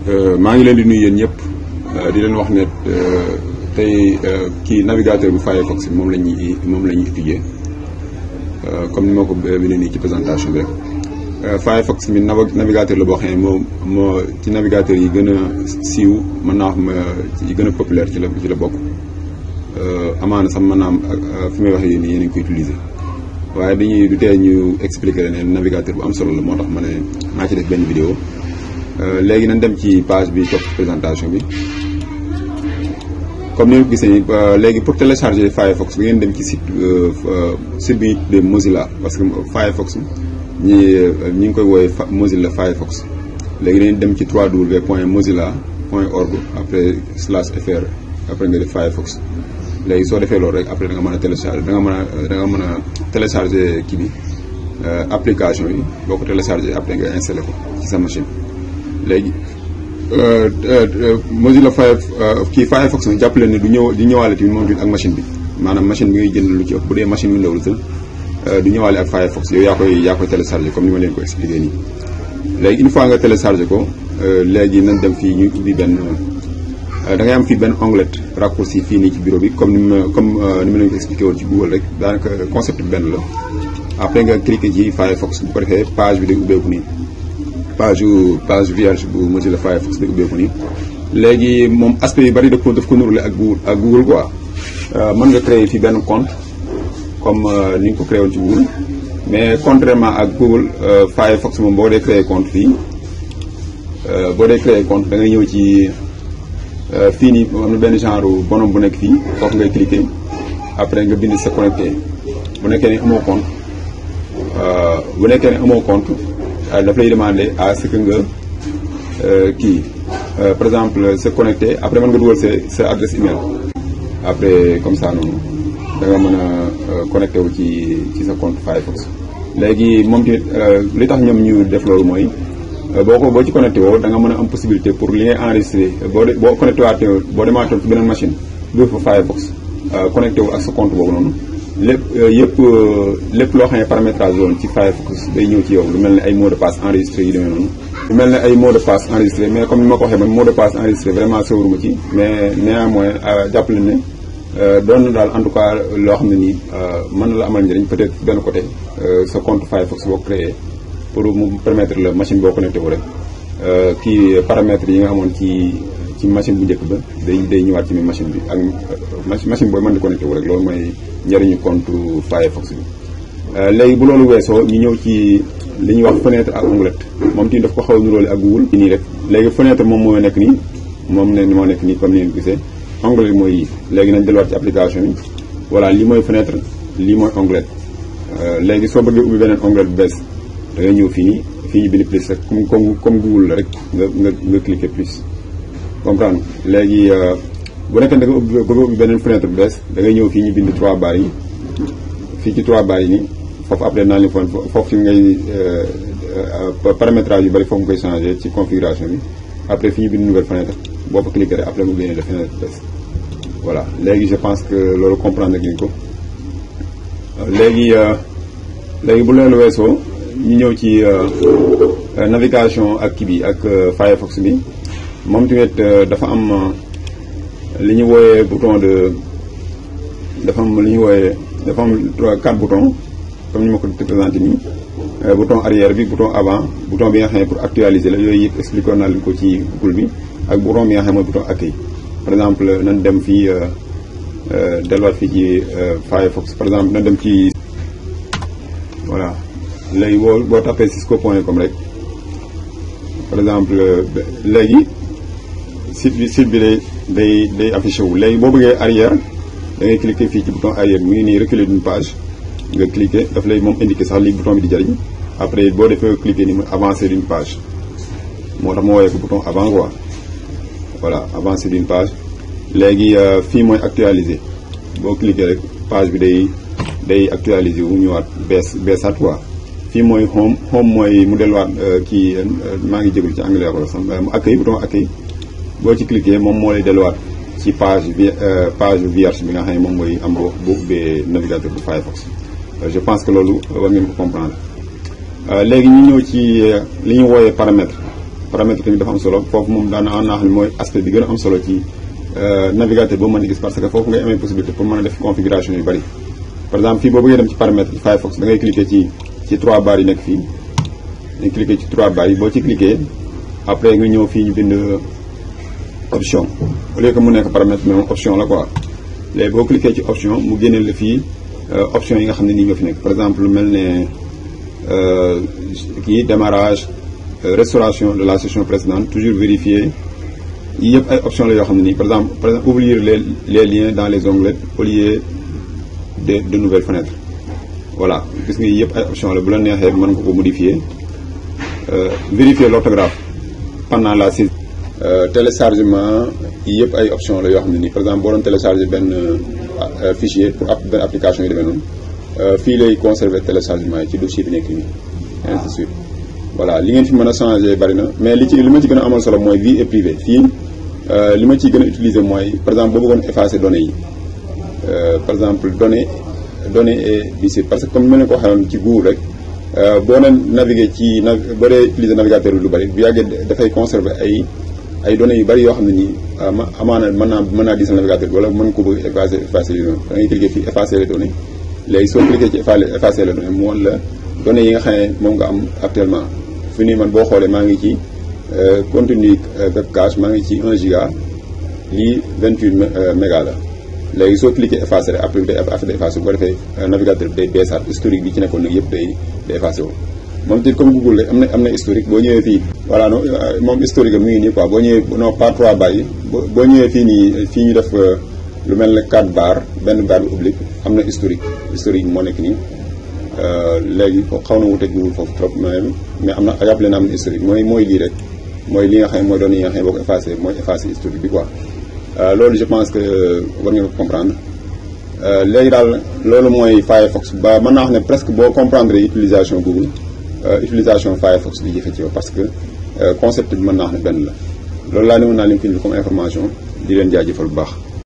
maa ngi leen di nuyu yéen ñëpp di leen wax ne tey kii navigateur bu Firefox moom la ñuy étudier comme ni ma ko bindee nii ci présentation bi rek. Firefox mi navigateur la boo xam ne moo ci navigateur yi gën a siiw mën naa wax yi gën a populaire ci la bokk amaana sax mën naa am fi may waxee nii yéen a ngi koy utiliser waaye du tee ñu expliquer ne navigateur bu am solo la moo tax ma ne maa ci def benn vidéo. léegi nañ dem ci page bi topp présentation bi comme ni nga ko gisee léegi pour télécharger Firefox da ngeen dem ci site bi de Mozilla parce que Firefox ñi ngi koy woowe Mozilla Firefox léegi dañuy dem ci www.mozilla.org après /fr après nga def Firefox léegi soo defee loolu rek après da nga mën a télécharger da nga mën a télécharger kii bi application yi boo ko télécharger après nga installé ko ci sa machine. léegi Mozilla Firefox nag jàppale ne di ñëwaale tamit moom tamit ak machine bi maanaam machine bi ngay jënd lu ci ëpp bu dee machine yu ndaw la sax du ñëwaale ak Firefox yow yaa koy téléchargé comme ni ma leen ko expliqué nii. léegi une fois nga téléchargé ko léegi nañ dem fii ñu ubbi benn da ngay am fii benn onglet raccourci fii nii ci bureau bi comme ni ma leen ko expliqué woon ci Google rek daanaka concept bi benn la après nga cliqué ci Firefox bu ko defee page bi day ubbeeku nii. page vierge bu Mozilla Firefox day ubbeeku nii léegi moom aspect yu bari daf ko nurule ak Google quoi mën nga créer fii benn compte comme ni nga ko créé woon ci Google mais contrairement ak Google Firefox moom boo dee créer compte fii da ngay ñëw ci fii nii am na benn genre bonhomme bu nekk fii foofu ngay cliquer après nga bind sa connecté bu nekkee ne amoo compte daf lay demander à ce que nga par exemple se connecter après mën nga dugal sa adresse email après comme ça noonu da nga mën a connecté wu ci sa compte Firefox. léegi moom tamit li tax ñoom ñu def loolu mooy boo ci connecté woo da nga mën a am possibilité pour li ngay enregistré boo connecté waatee boo demaatoon ci beneen machine doo fa Firefox connecté wu ak sa compte boobu noonu. lépp loo xam ne paramétrage woon ci Firefox day ñëw ci yow lu mel ne ay mot de passe enregistré yi demee noonu. lu mel ne ay mot de passe enregistré mais comme ni ma ko waxee man mot de passe enregistré vraiment sëwaruma ci mais néanmoins jàppale ne doon na daal en tout cas loo xam ne nii mën na la amal njëriñ peut-être benn côté sa compte Firefox boo créé pour mu permettre la machine boo connecté wu rek paramètres yi nga xamoon ci machine bu njëkk ba day ñëwaat ci machine bi ak machine booy mën di connecté wu rek loolu mooy njëriñu compte Firefox bi. léegi bu loolu weesoo ñu ñëw ci li ñuy wax fenêtre ak onglet moom tamit daf ko xaw a niróole ak Google nii rek. léegi fenêtre moom moo nekk nii moo nekk nii comme ni ngeen gisee onglet bi mooy yii léegi nañ delluwaat ci application yi voilà lii mooy fenêtre lii mooy onglet léegi soo bëggee ubbi beneen onglet bu bees da ngay ñëw fii ñu bind plus rek comme Google la rek nga cliquer plus comprendre léegi bu nekkee da nga bëgg a ubbi beneen fenêtre bu bees da ngay ñëw fii ñu bind 3 barres yi fii ci 3 barres yi nii foofu après naa leen foofu ngay paramétrage yu bari foofu nga koy changé ci configuration bi après fi ñu bind nouvelle fenêtre boo ko cliquer après mu génne la fenêtre bu bees voilà léegi je pense que loolu comprendre ngeen ko léegi bu loolu weesoo ñu ñëw ci navigation ak kii bi ak Firefox bi moom tamit dafa am li ñu wooyee bouton dafa am 4 boutons comme ni ma ko présenté nii bouton arrière bi bouton avant bouton bi nga xam ne pour actualiser la yooyu yëpp expliqué naa leen ko ci Google bi ak bouton bi nga xam ne mooy bouton accueil par exemple nañ dem fii delluwaat fii ci Firefox par exemple nañ dem ci voilà léegi boo tapé cisco.com rek par exemple léegi site bi day affiché wu léegi boo bëggee arrière da ngay cliquer fii ci bouton arrière mu ngi nii reculer d'une page nga cliquer daf lay moom indiqué sax li bouton bi di jariñ après boo defee cliquer ni mu avancer d'une page moo tax ma woowee ko bouton avant quoi voilà avancer d'une page léegi fii mooy actualiser boo cliquer rek page bi day actualiser wu ñëwaat beesaat quoi fii mooy home mooy mu delluwaat maa ngi jégalu ci anglais wala sax mu accueil bouton accueil boo ci cliquer moom moo lay delluwaat ci page vierge bi nga xam ne moom mooy am boo ubbee navigateur bu Firefox je pense que loolu war ngeen ko comprendre léegi ñu ñëw ci li ñu wooyee paramètre paramètre tamit dafa am solo foofu moom daanaka naa xam ne mooy aspect bi gën a am solo ci navigateur boo mën di gis parce que foofu ngay amee possibilité pour mën a def configuration yu bari. par exemple fii boo bëggee dem ci paramètre ci Firefox da ngay cliquer ci 3 barres yi nekk fii nga cliquer ci 3 barres yi boo ci cliquer après nga ñëw fii ñu bind option au lieu que mu nekk paramètre mais moom option la quoi léegi boo cliquer ci option mu génneel la fii option yi nga xam ne nii ñoo fi nekk par exemple lu mel ne kii démarrage restauration de la session précédente toujours vérifier yii yëpp ay option la yoo xam ne nii par exemple ouvrir les liens dans les onglets au lieu de nouvelles fenêtres voilà gis nga yii yëpp ay option la bu la neexee mën nga ko modifier vérifier l'orthographe pendant la saisie téléchargement yii yëpp ay option la yoo xam ne nii par exemple boo doon télécharger benn fichier pour benn application yi demee noonu fii lay conserver téléchargement yi ci dossier bi nekk nii ainsi de suite voilà li ngeen fi mën a changer bari na mais li ma ci gën a amal solo mooy vie et privé fii li ma ciy gën a utiliser mooy par exemple boo bëggoon effacer données yi par exemple données et visites parce que comme mel ne ko waxee ci Google rek boo leen naviguer boo dee utiliser navigateur bi lu bari bu yàggee dafay conserver ay données yu bari yoo xam ne nii amaana mën naa gis navigateur bi wala mën ko bëgg effacer les données da ngay cliquer fii effacer les données léegi soo cliquer ci effacer les données mu woon la données yi nga xam ne moom nga am actuellement fi nii man boo xoolee maa ngi ci contenu web cache maa ngi ci 1 giga lii 28 méga la léegi soo cliquer effacer rek après day effacer bu ko defee navigateur bi day beesaat historique bi ci nekkoon nag yëpp day effacé wu moom tamit comme Google la am na historique boo ñëwee fii voilà non moom historique am mi ngi nii quoi boo ñëwee non pas 3 barres yi boo ñëwee fii nii fii ñu def lu mel ne 4 barres benn barre bi oblique am na historique bi moo nekk nii léegi xaw na wuteeg Google foofu trop mais am na jàppale na am na historique mooy lii rek mooy li nga xam ne mooy données yi nga xam ne boo ko effacé mooy effacé historique bi quoi loolu je pense que war ngeen ko comprendre léegi daal loolu mooy Firefox ba mën naa wax ne presque boo comprendre utilisation Google utilisation Firefox di jëfe ci yow parce que concept bi mën naa wax ne benn la loolu laa ne mën naa leen fi comme information di leen jaajëfal bu baax